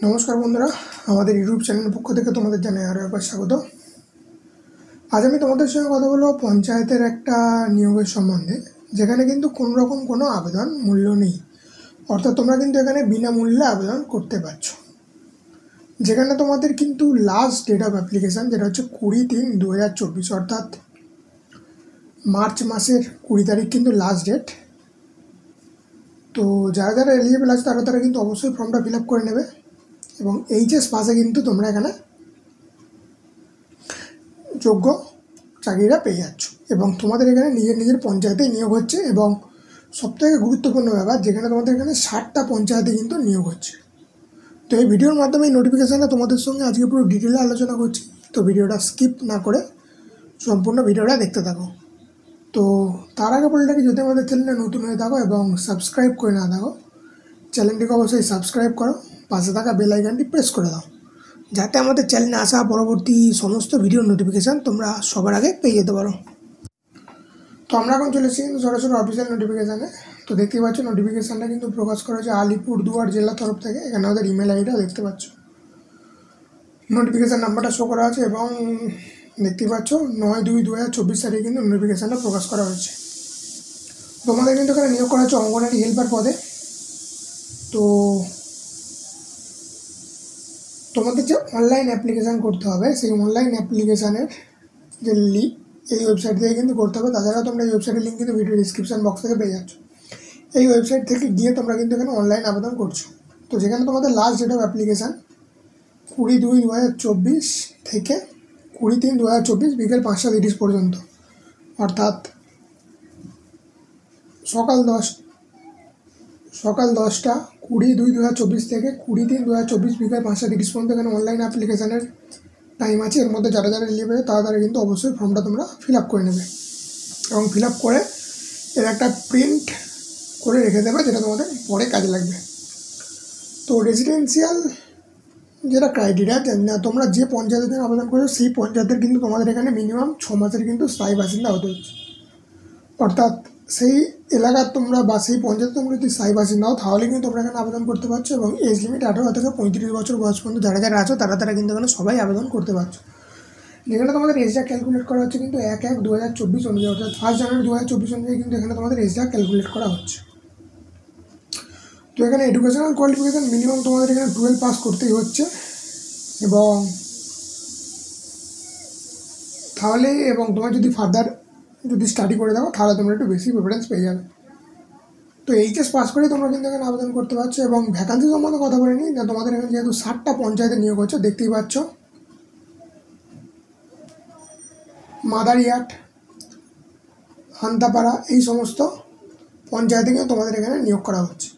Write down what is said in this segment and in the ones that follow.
নমস্কার বন্ধুরা, আমাদের ইউটিউব চ্যানেলের পক্ষ থেকে তোমাদের জানাই আরও একবার স্বাগত। আজ আমি তোমাদের সঙ্গে কথা বলবো পঞ্চায়েতের একটা নিয়োগের সম্বন্ধে, যেখানে কিন্তু কোনো রকম কোনো আবেদন মূল্য নেই। অর্থাৎ তোমরা কিন্তু এখানে বিনামূল্যে আবেদন করতে পারছো। যেখানে তোমাদের কিন্তু লাস্ট ডেট অফ অ্যাপ্লিকেশান যেটা হচ্ছে 20/3/2024, অর্থাৎ মার্চ মাসের 20 তারিখ কিন্তু লাস্ট ডেট। তো যারা যারা এলিজিবল আছে তারা কিন্তু অবশ্যই ফর্মটা ফিল আপ করে নেবে এবং এইচএস পাসে কিন্তু তোমরা এখানে যোগ্য চাকরিটা পেয়ে যাচ্ছ এবং তোমাদের এখানে নিজের পঞ্চায়েতেই নিয়োগ হচ্ছে। এবং সবথেকে গুরুত্বপূর্ণ ব্যাপার, যেখানে তোমাদের এখানে 60টা পঞ্চায়েতে কিন্তু নিয়োগ হচ্ছে। তো এই ভিডিওর মাধ্যমে এই নোটিফিকেশানটা তোমাদের সঙ্গে আজকে পুরো ডিটেলে আলোচনা করছি। তো ভিডিওটা স্কিপ না করে সম্পূর্ণ ভিডিওটা দেখতে থাকো। তো তার আগে বলে রাখি, যদি আমাদের চ্যানেলে নতুন হয়ে থাকো এবং সাবস্ক্রাইব করে না থাকো, চ্যানেলটিকে অবশ্যই সাবস্ক্রাইব করো, পাশে থাকা বেল আইকনটি প্রেস করে দাও, যাতে আমাদের চ্যানেলে আসা পরবর্তী সমস্ত ভিডিও নোটিফিকেশান তোমরা সবার আগে পেয়ে যেতে পারো। তো আমরা এখন চলেছি কিন্তু সরাসরি অফিসিয়াল নোটিফিকেশানে। তো দেখতে পাচ্ছ নোটিফিকেশানটা কিন্তু প্রকাশ করা হয়েছে আলিপুরদুয়ার জেলার তরফ থেকে। এখানে আমাদের ইমেল আইডিটা দেখতে পাচ্ছ, নোটিফিকেশান নাম্বারটা শো করা আছে এবং দেখতে পাচ্ছ 9/2/2024 তারিখে কিন্তু নোটিফিকেশানটা প্রকাশ করা হয়েছে। তোমাদের কিন্তু এখানে নিয়োগ করা হচ্ছে অঙ্গনওয়াড়ি হেল্পার পদে। তো তোমাদের যে অনলাইন অ্যাপ্লিকেশান করতে হবে, সেই অনলাইন অ্যাপ্লিকেশানের যে লিঙ্ক এই ওয়েবসাইট থেকে কিন্তু করতে হবে। তাছাড়াও তোমরা এই ওয়েবসাইটের লিঙ্ক কিন্তু ভিডিও ডিসক্রিপশান বক্স থেকে পেয়ে যাচ্ছ। এই ওয়েবসাইট থেকে গিয়ে তোমরা কিন্তু এখানে অনলাইন আবেদন করছো। তো যেখানে তোমাদের লাস্ট ডেট অফ অ্যাপ্লিকেশান 20/2/2024 থেকে 20/3/2024 বিকেল 5টা 30 পর্যন্ত, অর্থাৎ সকাল 10টা 20/2/2024 থেকে 20/3/2024 বিকেল 5টা 30 পর্যন্ত এখানে অনলাইন অ্যাপ্লিকেশানের টাইম আছে। এর মধ্যে যারা এলিজিবল তারা কিন্তু অবশ্যই ফর্মটা তোমরা ফিল আপ করে নেবে এবং ফিল আপ করে এর একটা প্রিন্ট করে রেখে দেবে, যেটা তোমাদের পরে কাজে লাগবে। তো রেসিডেন্সিয়াল যেটা ক্রাইটেরিয়া, তোমরা যে পঞ্চায়েতের জন্য আবেদন করছো সেই পঞ্চায়েতের কিন্তু তোমাদের এখানে মিনিমাম 6 মাসের কিন্তু স্থায়ী বাসিন্দা হতে হচ্ছে। অর্থাৎ সেই এলাকার তোমরা বা সেই পঞ্চায়েতে তোমরা যদি স্থায়ী বাসিন্দা হও তাহলে কিন্তু তোমরা এখানে আবেদন করতে পারছো। এবং এজ লিমিট 18 থেকে 35 বছর বয়স পর্যন্ত যারা আছো তারা কিন্তু এখানে সবাই আবেদন করতে পারছো। যেখানে তোমাদের এজটা ক্যালকুলেট করা হচ্ছে কিন্তু 1/1/2024 অনুযায়ী, অর্থাৎ 1 জানুয়ারি 2024 অনুযায়ী কিন্তু এখানে তোমাদের এজটা ক্যালকুলেট করা হচ্ছে। তো এখানে এডুকেশনাল কোয়ালিফিকেশান মিনিমাম তোমাদের এখানে 12 পাস করতেই হচ্ছে এবং তাহলে তোমার যদি ফার্দার স্টাডি করে থাকো তাহলে তোমরা একটু বেশি প্রেফারেন্স পেয়ে যাবে। তো এইচএস পাস করে তোমরা কিন্তু এখানে আবেদন করতে পারছো। এবং ভ্যাকান্সি সম্বন্ধে কথা বলে নিই, তোমাদের এখানে যেহেতু 60টা পঞ্চায়েতে নিয়োগ হচ্ছে, দেখতেই পাচ্ছ মাদারিহাট, হান্তাপাড়া এই সমস্ত পঞ্চায়েতে কিন্তু তোমাদের এখানে নিয়োগ করা হচ্ছে।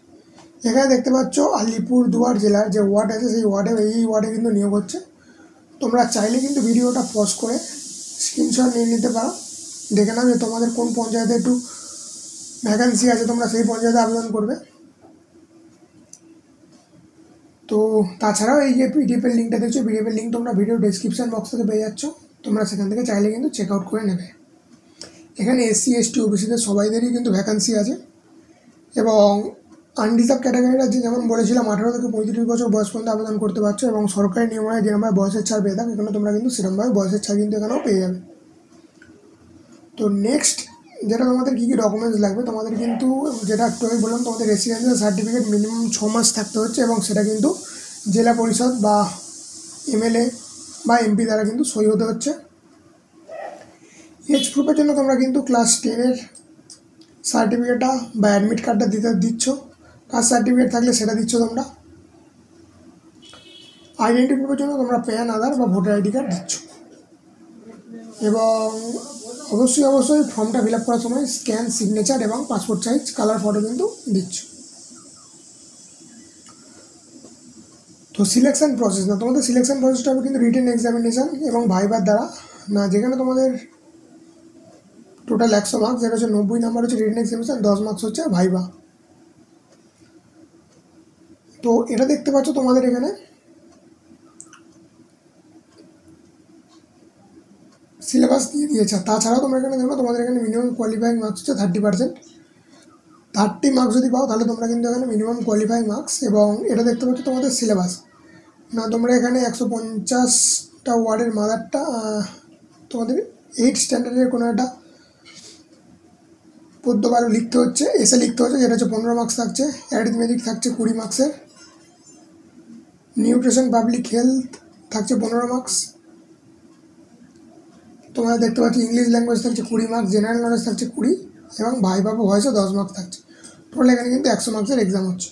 এখানে দেখতে পাচ্ছ আলিপুরদুয়ার জেলার যে ওয়ার্ড আছে সেই ওয়ার্ডে কিন্তু নিয়োগ হচ্ছে। তোমরা চাইলে কিন্তু ভিডিওটা পজ করে স্ক্রিনশট নিয়ে নিতে পারো, দেখে নাও যে তোমাদের কোন পঞ্চায়েতে একটু ভ্যাকান্সি আছে, তোমরা সেই পঞ্চায়েতে আবেদন করবে। তো তাছাড়াও এই যে পিডিএফের লিঙ্কটা দেখছো, পিডিএফের লিঙ্ক তোমরা ভিডিও ডেসক্রিপশান বক্স থেকে পেয়ে যাচ্ছ, তোমরা সেখান থেকে চাইলে কিন্তু চেক আউট করে নেবে। এখানে SC ST ওবিসিদের সবাইদেরই কিন্তু ভ্যাকান্সি আছে এবং আনরিজার্ভ ক্যাটাগরিরা যেমন বলেছিলাম 18 থেকে 35 বছর বয়স পর্যন্ত আবেদন করতে পারছো এবং সরকারি নিয়মে যেরকমভাবে বয়সের ছাড় পেয়ে থাকো এখানে তোমরা কিন্তু সেরকমভাবে বয়সের ছাড় কিন্তু এখানেও পেয়ে যাবে। তো নেক্সট যেটা তোমাদের কী কী ডকুমেন্টস লাগবে, তোমাদের কিন্তু যেটা একটু আমি বললাম, তোমাদের রেসিডেন্সিয়াল সার্টিফিকেট মিনিমাম 6 মাস থাকতে হচ্ছে এবং সেটা কিন্তু জেলা পরিষদ বা MLA বা MP দ্বারা কিন্তু সই হতে হচ্ছে। এজ প্রুফের জন্য তোমরা কিন্তু ক্লাস 10-এর সার্টিফিকেটটা বা অ্যাডমিট কার্ডটা দিচ্ছ, কাস্ট সার্টিফিকেট থাকলে সেটা দিচ্ছ তোমরা। আইডেন্টি প্রুফের জন্য তোমরা প্যান, আধার বা ভোটার ID কার্ড দিচ্ছ এবং অবশ্যই ফর্মটা ফিল আপ করার সময় স্ক্যান, সিগনেচার এবং পাসপোর্ট সাইজ কালার ফটো কিন্তু দিচ্ছ। তো সিলেকশন প্রসেস তোমাদের সিলেকশন প্রসেসটা হবে কিন্তু রিটেন এক্সামিনেশান এবং ভাইবার দ্বারা যেখানে তোমাদের টোটাল 100 মার্কস, যেটা হচ্ছে 90 নাম্বার হচ্ছে রিটেন এক্সামিনেশান, 10 মার্কস হচ্ছে ভাইবা। তো এটা দেখতে পাচ্ছ তোমাদের এখানে সিলেবাস দিয়ে দিয়েছে। তাছাড়াও তোমরা এখানে দেখো তোমাদের এখানে মিনিমাম কোয়ালিফাইং মার্কস হচ্ছে 30%। 30 মার্কস যদি পাও তাহলে তোমরা কিন্তু এখানে মিনিমাম কোয়ালিফাইং মার্কস। এবং এটা দেখতে পাচ্ছ তোমাদের সিলেবাস, না, তোমরা এখানে 150টা ওয়ার্ডের মাদারটা তোমাদের 8 স্ট্যান্ডার্ডের কোনো একটা পদ্যবার লিখতে হচ্ছে, এসে লিখতে হচ্ছে, যেটা হচ্ছে 15 মার্কস থাকছে। অ্যারিথমেটিক থাকছে 20 মার্কসের। নিউট্রিশন পাবলিক হেলথ থাকছে 15 মার্কস। তোমরা দেখতে পাচ্ছ ইংলিশ ল্যাঙ্গুয়েজ থাকছে 20 মার্কস, জেনারেল নলেজ থাকছে 20, এবং ভাইভা ভয়েসও 10 মার্কস থাকছে। টোটাল এখানে কিন্তু 100 মার্কসের এক্সাম হচ্ছে।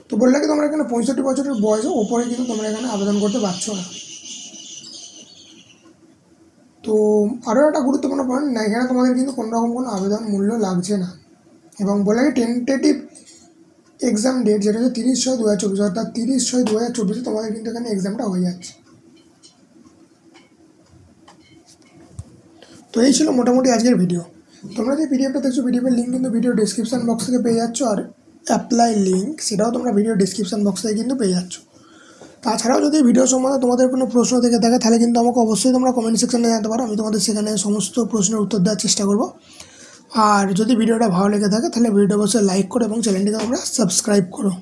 তো বললে কি তোমরা এখানে 65 বছরের বয়সের ওপরে কিন্তু তোমরা এখানে আবেদন করতে পারছো না। তো আরও একটা গুরুত্বপূর্ণ পয়েন্ট, না এখানে তোমাদের কিন্তু কোনো রকম কোনো আবেদন মূল্য লাগছে না। এবং বলে কি টেন্টেটিভ এক্সাম ডেট যেটা হচ্ছে 30/6/2024, অর্থাৎ 30/6/2024 তোমাদের কিন্তু এখানে এক্সামটা হয়ে যাচ্ছে। তো এই ছিল মোটামুটি আজকের ভিডিও। তোমরা যে পিডিএফটা দেখছো, পিডিএফের লিঙ্ক কিন্তু ভিডিও ডিসক্রিপশন বক্স থেকে পেয়ে যাচ্ছ, আর অ্যাপ্লাই লিঙ্ক সেটাও তোমরা ভিডিও ডিসক্রিপশন বক্স থেকে কিন্তু পেয়ে যাচ্ছ। তাছাড়াও যদি ভিডিও সম্বন্ধে তোমাদের কোনো প্রশ্ন থেকে থাকে তাহলে কিন্তু আমাকে অবশ্যই তোমরা কমেন্ট সেকশনে জানাতে পারো, আমি তোমাদের সেখানে সমস্ত প্রশ্নের উত্তর দেওয়ার চেষ্টা করব। আর যদি ভিডিওটা ভালো লেগে থাকে তাহলে ভিডিওটা অবশ্যই লাইক করো এবং চ্যানেলটিকে তোমরা সাবস্ক্রাইব করো।